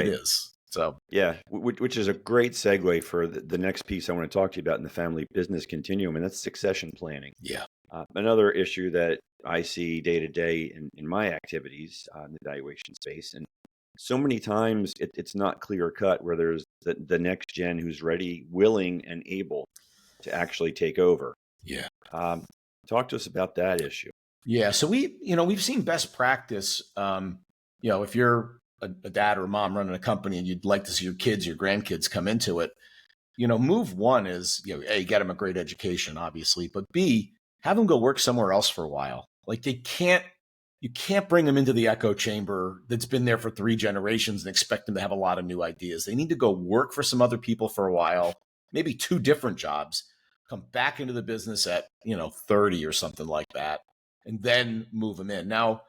it Right. is. So Yeah, which is a great segue for the next piece I want to talk to you about in the family business continuum, and that's succession planning. yeah, Another issue that I see day to day in my activities in the valuation space, and so many times it's not clear cut where there's the next gen who's ready, willing, and able to actually take over. yeah. Um, Talk to us about that issue. Yeah. So we've seen best practice. If you're a dad or a mom running a company and you'd like to see your kids, your grandkids come into it, move one is, A, get them a great education, obviously, but B, have them go work somewhere else for a while. Like you can't bring them into the echo chamber that's been there for 3 generations and expect them to have a lot of new ideas. They need to go work for some other people for a while, maybe 2 different jobs, come back into the business at, 30 or something like that, and then move them in. Now,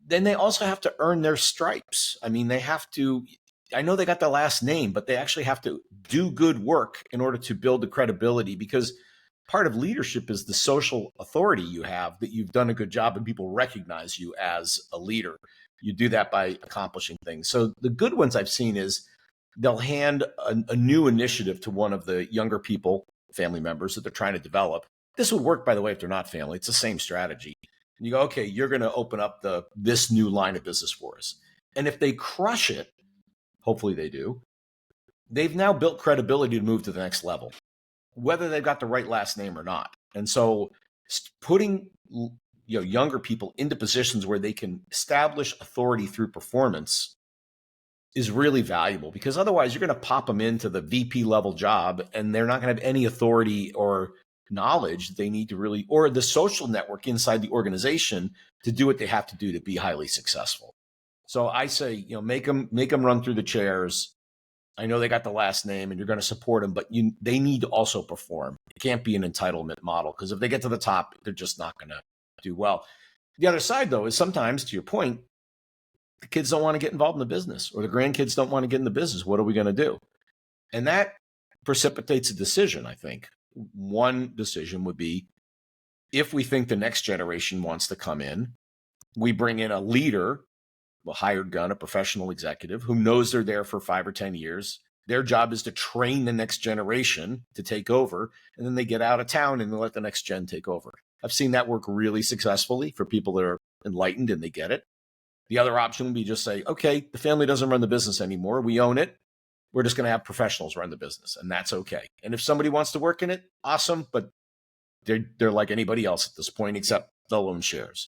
then they also have to earn their stripes. I mean, they have to, I know they got the last name, but they actually have to do good work in order to build the credibility, because part of leadership is the social authority you have, that you've done a good job and people recognize you as a leader. You do that by accomplishing things. So the good ones I've seen is they'll hand a new initiative to one of the younger people, family members that they're trying to develop. This would work, by the way, if they're not family. It's the same strategy. And you go, okay, you're going to open up this new line of business for us. And if they crush it, hopefully they do, they've now built credibility to move to the next level, whether they've got the right last name or not. And so putting younger people into positions where they can establish authority through performance is really valuable, because otherwise you're going to pop them into the VP level job and they're not going to have any authority or knowledge they need to really, or the social network inside the organization to do what they have to do to be highly successful. So I say, make them run through the chairs. I know they got the last name and you're going to support them, but they need to also perform. It can't be an entitlement model, because if they get to the top, they're just not going to do well. The other side, though, is sometimes, to your point, the kids don't want to get involved in the business, or the grandkids don't want to get in the business. What are we going to do? And that precipitates a decision, I think. One decision would be, if we think the next generation wants to come in, we bring in a leader, a hired gun, a professional executive who knows they're there for 5 or 10 years. Their job is to train the next generation to take over, and then they get out of town and they let the next gen take over. I've seen that work really successfully for people that are enlightened and they get it. The other option would be just say, okay, the family doesn't run the business anymore. We own it. We're just going to have professionals run the business, and that's okay. And if somebody wants to work in it, awesome, but they're like anybody else at this point, except they'll own shares.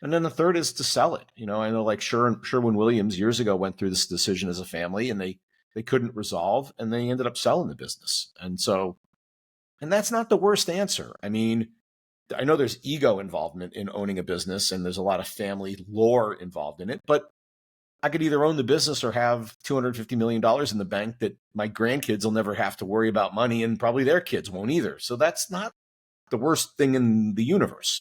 And then the third is to sell it. I know like Sherwin-Williams years ago went through this decision as a family, and they couldn't resolve, and they ended up selling the business. And that's not the worst answer. I mean, I know there's ego involvement in owning a business, and there's a lot of family lore involved in it, but I could either own the business or have $250 million in the bank that my grandkids will never have to worry about money, and probably their kids won't either. So that's not the worst thing in the universe.